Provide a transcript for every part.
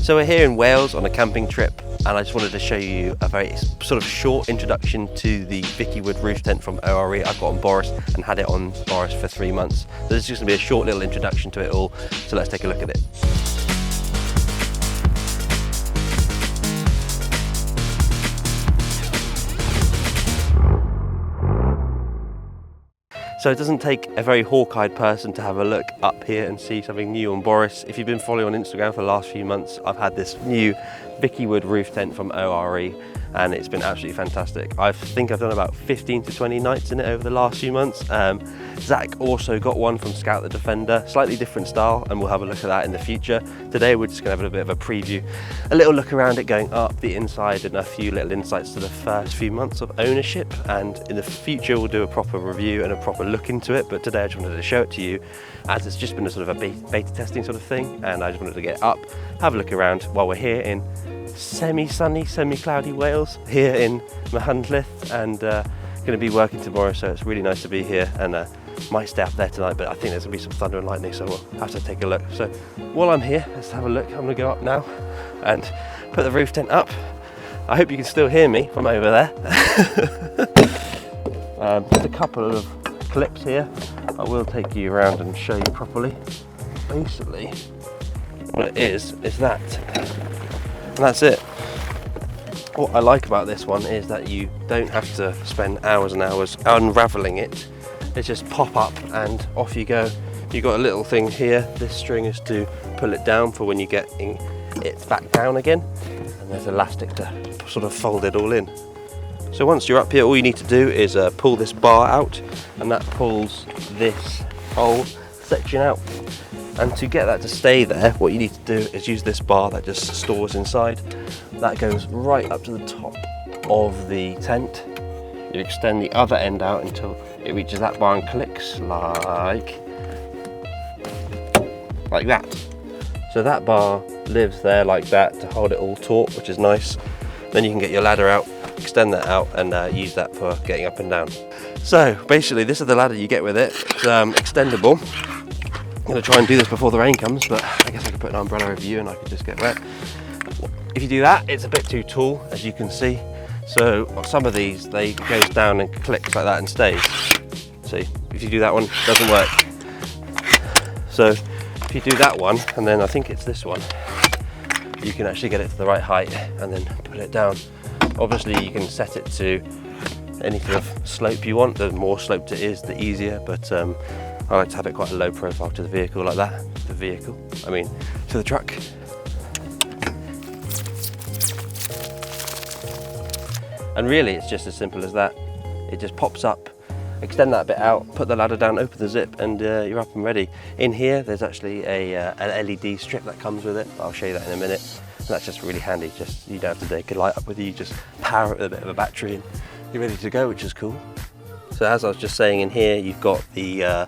So we're here in Wales on a camping trip, and I just wanted to show you a very sort of short introduction to the Vicky Wood roof tent from ORE. I've got on Boris and had it on Boris for 3 months. So this is just going to be a short little introduction to it all, so let's take a look at it. So it doesn't take a very hawk-eyed person to have a look up here and see something new on Boris. If you've been following on Instagram for the last few months, I've had this new Vicky Wood roof tent from ORE, and it's been absolutely fantastic. I think I've done about 15 to 20 nights in it over the last few months. Zach also got one from Scout the Defender, slightly different style, and we'll have a look at that in the future. Today we're just gonna have a bit of a preview, a little look around it going up, the inside, and a few little insights to the first few months of ownership. And in the future we'll do a proper review and a proper look into it, but today I just wanted to show it to you as it's just been a sort of a beta testing sort of thing, and I just wanted to get up, have a look around while we're here in semi-sunny, semi-cloudy Wales, here in Machynlleth, and going to be working tomorrow, so it's really nice to be here, and might stay up there tonight, but I think there's going to be some thunder and lightning, so we'll have to take a look. So while I'm here, let's have a look. I'm going to go up now and put the roof tent up. I hope you can still hear me from over there. Just a couple of clips here. I will take you around and show you properly. Basically, what it is that. And that's it. What I like about this one is that you don't have to spend hours and hours unraveling it. It's just pop up and off you go. You've got a little thing here. This string is to pull it down for when you get it back down again. And there's elastic to sort of fold it all in. So once you're up here, all you need to do is pull this bar out, and that pulls this whole section out. And to get that to stay there, what you need to do is use this bar that just stores inside. That goes right up to the top of the tent. You extend the other end out until it reaches that bar and clicks like that. So that bar lives there like that to hold it all taut, which is nice. Then you can get your ladder out, extend that out, and use that for getting up and down. So basically this is the ladder you get with it. It's extendable. I'm going to try and do this before the rain comes, but I guess I could put an umbrella over you and I could just get wet. If you do that, it's a bit too tall, as you can see. So some of these, they goes down and clicks like that and stays. See, if you do that one, it doesn't work. So if you do that one, and then I think it's this one, you can actually get it to the right height and then put it down. Obviously you can set it to any sort of slope you want. The more sloped it is, the easier, but I like to have it quite a low profile to the vehicle like that. To the truck. And really it's just as simple as that. It just pops up, extend that bit out, put the ladder down, open the zip, and you're up and ready. In here there's actually an LED strip that comes with it. I'll show you that in a minute. And that's just really handy. Just you don't have to take a light up with you, just power it with a bit of a battery and you're ready to go, which is cool. So as I was just saying, in here you've got the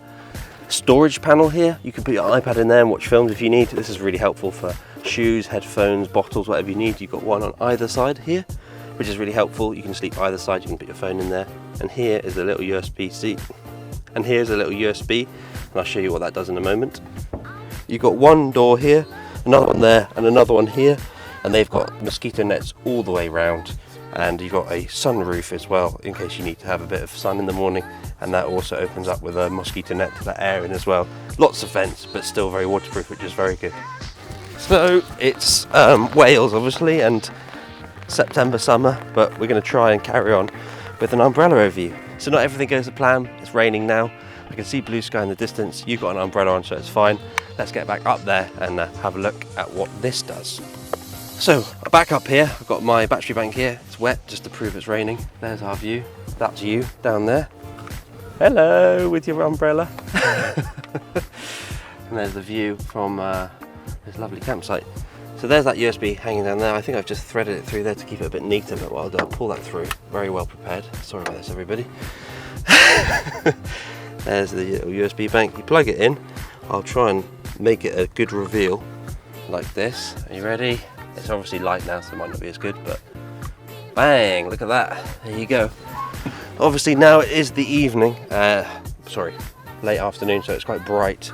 storage panel here. You can put your iPad in there and watch films if you need. This is really helpful for shoes, headphones, bottles, whatever you need. You've got one on either side here, which is really helpful. You can sleep either side, you can put your phone in there. And here is a little USB seat. And here's a little USB, and I'll show you what that does in a moment. You've got one door here, another one there, and another one here. And they've got mosquito nets all the way round. And you've got a sunroof as well, in case you need to have a bit of sun in the morning. And that also opens up with a mosquito net to let air in as well. Lots of vents, but still very waterproof, which is very good. So it's Wales, obviously, and September, summer, but we're going to try and carry on with an umbrella over you. So not everything goes to plan. It's raining now. I can see blue sky in the distance. You've got an umbrella on, so it's fine. Let's get back up there and have a look at what this does. So back up here, I've got my battery bank here. It's wet just to prove it's raining. There's our view. That's you down there. Hello with your umbrella. And there's the view from this lovely campsite. So there's that USB hanging down there. I think I've just threaded it through there to keep it a bit neater, but what I'll do, I'll pull that through. Very well prepared. Sorry about this, everybody. There's the little USB bank. You plug it in. I'll try and make it a good reveal like this. Are you ready? It's obviously light now, so it might not be as good, but bang, look at that. There you go. Obviously now it is the evening, late afternoon, so it's quite bright.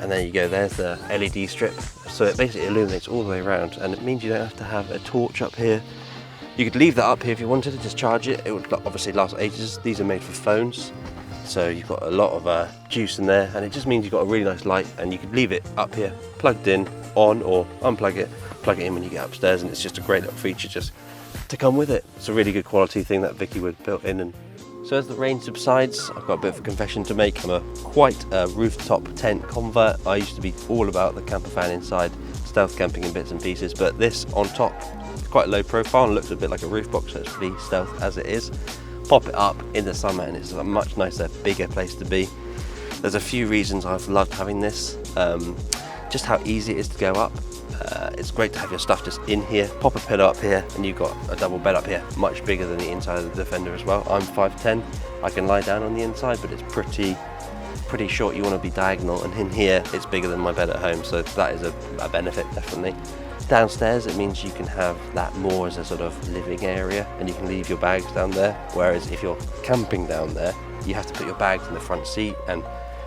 And there you go, there's the LED strip. so it basically illuminates all the way around, and it means you don't have to have a torch up here. You could leave that up here if you wanted to, just charge it. It would obviously last ages. These are made for phones, so you've got a lot of juice in there, and it just means you've got a really nice light, and you could leave it up here, plugged in, on, or unplug it, plug it in when you get upstairs, and it's just a great little feature just to come with it. It's a really good quality thing that Vickywood built in. And so as the rain subsides, I've got a bit of a confession to make. I'm quite a rooftop tent convert. I used to be all about the camper van inside, stealth camping in bits and pieces, but this on top is quite low profile and looks a bit like a roof box, so it's pretty stealth as it is. Pop it up in the summer and it's a much nicer, bigger place to be. There's a few reasons I've loved having this. Just how easy it is to go up. It's great to have your stuff just in here, pop a pillow up here, and you've got a double bed up here, much bigger than the inside of the Defender as well. I'm 5'10", I can lie down on the inside, but it's pretty short. You want to be diagonal, and in here it's bigger than my bed at home, so that is a benefit, definitely. Downstairs it means you can have that more as a sort of living area, and you can leave your bags down there, whereas if you're camping down there, you have to put your bags in the front seat, and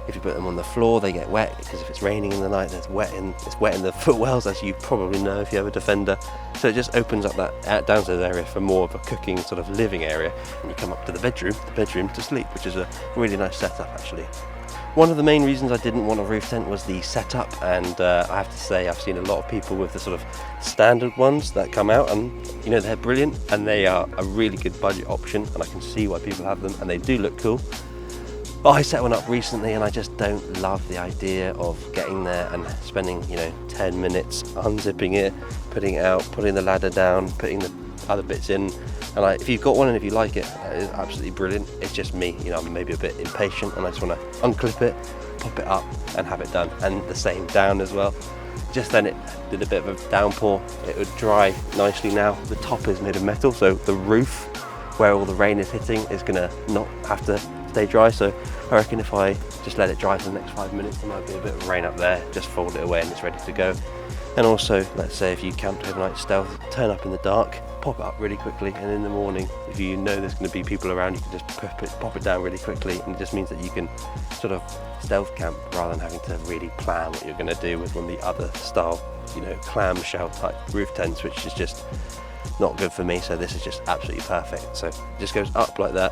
if you put them on the floor, they get wet, because if it's raining in the night, it's wet in the footwells, as you probably know if you have a Defender. So it just opens up that downstairs area for more of a cooking sort of living area. And you come up to the bedroom to sleep, which is a really nice setup actually. One of the main reasons I didn't want a roof tent was the setup, and I have to say I've seen a lot of people with the sort of standard ones that come out, and you know, they're brilliant and they are a really good budget option, and I can see why people have them and they do look cool. But I set one up recently and I just don't love the idea of getting there and spending, you know, 10 minutes unzipping it, putting it out, putting the ladder down, putting the other bits in. And if you've got one and if you like it, it's absolutely brilliant. It's just me, you know, I'm maybe a bit impatient and I just want to unclip it, pop it up and have it done. And the same down as well. Just then it did a bit of a downpour. It would dry nicely now. The top is made of metal, so the roof where all the rain is hitting is gonna not have to stay dry. So I reckon if I just let it dry for the next 5 minutes, there might be a bit of rain up there, just fold it away and it's ready to go. And also, let's say if you camped overnight stealth, turn up in the dark, pop it up really quickly, and in the morning, if you know there's going to be people around, you can just pop it down really quickly, and it just means that you can sort of stealth camp rather than having to really plan what you're going to do with one of the other style, you know, clamshell type roof tents, which is just not good for me. So this is just absolutely perfect. So it just goes up like that,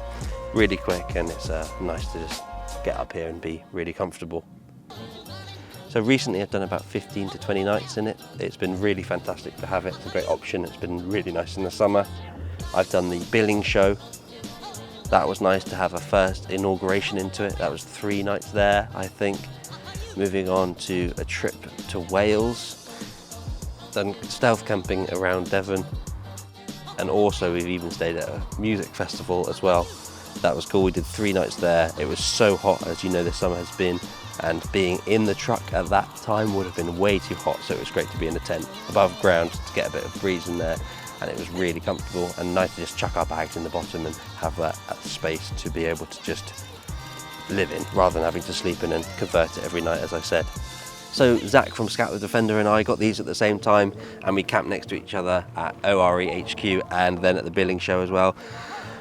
really quick, and it's nice to just get up here and be really comfortable. So recently I've done about 15 to 20 nights in it. It's been really fantastic to have it. It's a great option. It's been really nice in the summer. I've done the billing show. That was nice to have a first inauguration into it. That was 3 nights there, I think. Moving on to a trip to Wales. Done stealth camping around Devon. And also we've even stayed at a music festival as well. That was cool. We did 3 nights there. It was so hot, as you know this summer has been, and being in the truck at that time would have been way too hot, so it was great to be in a tent above ground to get a bit of breeze in there, and it was really comfortable and nice to just chuck our bags in the bottom and have that space to be able to just live in rather than having to sleep in and convert it every night, as I said. So Zach from Scout the Defender and I got these at the same time, and we camped next to each other at ORE4X4UK and then at the billing show as well.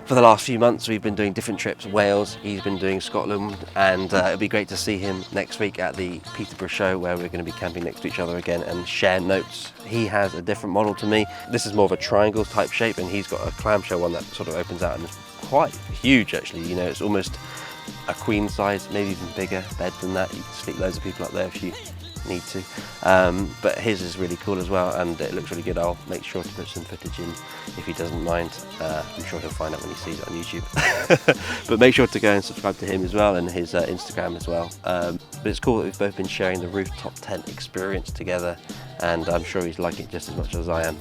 For the last few months we've been doing different trips. Wales, he's been doing Scotland, and it'll be great to see him next week at the Peterborough show, where we're going to be camping next to each other again and share notes. He has a different model to me. This is more of a triangle type shape, and he's got a clamshell one that sort of opens out and is quite huge actually. You know, it's almost a queen size, maybe even bigger bed than that. You can sleep loads of people up there if you need to, but his is really cool as well, and it looks really good. I'll make sure to put some footage in if he doesn't mind. I'm sure he'll find out when he sees it on YouTube. But make sure to go and subscribe to him as well, and his Instagram as well. But it's cool that we've both been sharing the rooftop tent experience together, and I'm sure he's liking it just as much as I am.